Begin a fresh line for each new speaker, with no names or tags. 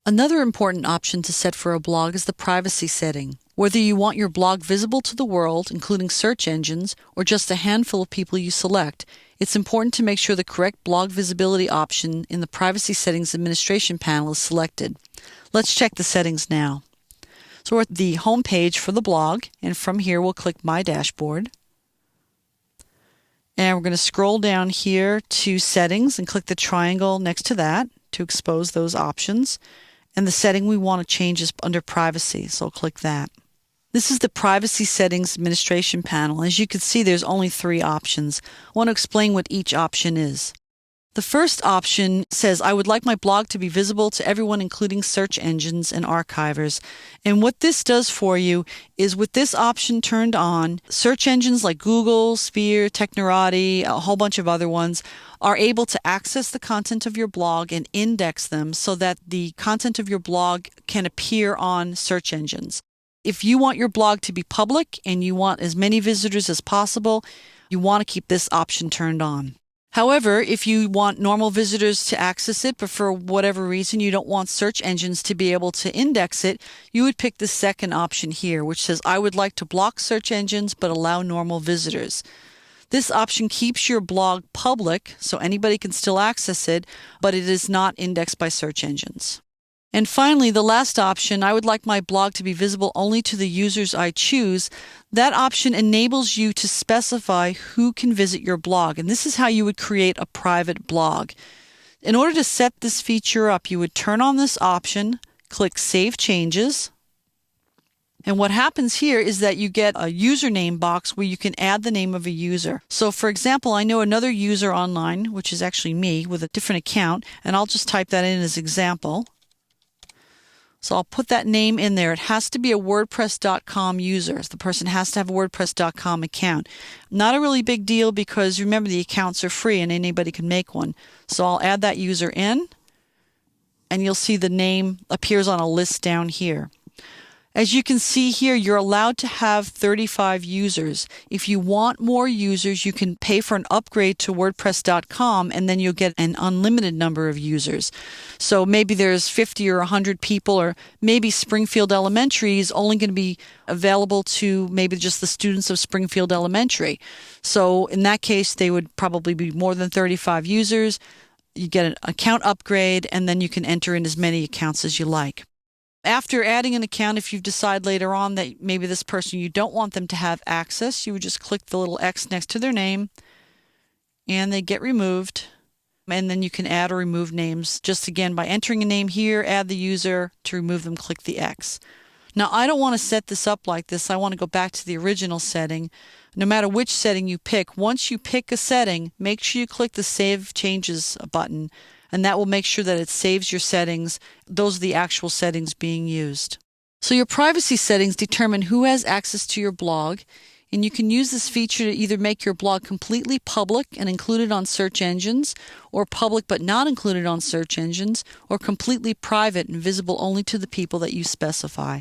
Another important option to set for a blog is the privacy setting. Whether you want your blog visible to the world, including search engines, or just a handful of people you select, it's important to make sure the correct blog visibility option in the Privacy Settings Administration panel is selected. Let's check the settings now. So we're at the home page for the blog, and from here we'll click My Dashboard. And we're going to scroll down here to Settings and click the triangle next to that to expose those options. And the setting we want to change is under Privacy, so I'll click that. This is the Privacy Settings Administration panel. As you can see, there's only 3 options. I want to explain what each option is. The first option says, I would like my blog to be visible to everyone, including search engines and archivers. And what this does for you is, with this option turned on, search engines like Google, Sphere, Technorati, a whole bunch of other ones, are able to access the content of your blog and index them so that the content of your blog can appear on search engines. If you want your blog to be public and you want as many visitors as possible, you want to keep this option turned on. However, if you want normal visitors to access it, but for whatever reason you don't want search engines to be able to index it, you would pick the second option here, which says, I would like to block search engines but allow normal visitors. This option keeps your blog public, so anybody can still access it, but it is not indexed by search engines. And finally, the last option, I would like my blog to be visible only to the users I choose. That option enables you to specify who can visit your blog, and this is how you would create a private blog. In order to set this feature up, you would turn on this option, click Save Changes, and what happens here is that you get a username box where you can add the name of a user. So for example, I know another user online, which is actually me with a different account, and I'll just type that in as example. So I'll put that name in there. It has to be a WordPress.com user. The person has to have a WordPress.com account. Not a really big deal because remember, the accounts are free and anybody can make one. So I'll add that user in, and you'll see the name appears on a list down here. As you can see here, you're allowed to have 35 users. If you want more users, you can pay for an upgrade to WordPress.com, and then you'll get an unlimited number of users. So maybe there's 50 or 100 people, or maybe Springfield Elementary is only going to be available to maybe just the students of Springfield Elementary. So in that case, they would probably be more than 35 users. You get an account upgrade, and then you can enter in as many accounts as you like. After adding an account, if you decide later on that maybe this person, you don't want them to have access, you would just click the little X next to their name and they get removed. And then you can add or remove names just again by entering a name here, add the user. To remove them, click the X. Now, I don't want to set this up like this. I want to go back to the original setting. No matter which setting you pick, once you pick a setting, make sure you click the Save Changes button, and that will make sure that it saves your settings. Those are the actual settings being used. So your privacy settings determine who has access to your blog, and you can use this feature to either make your blog completely public and included on search engines, or public but not included on search engines, or completely private and visible only to the people that you specify.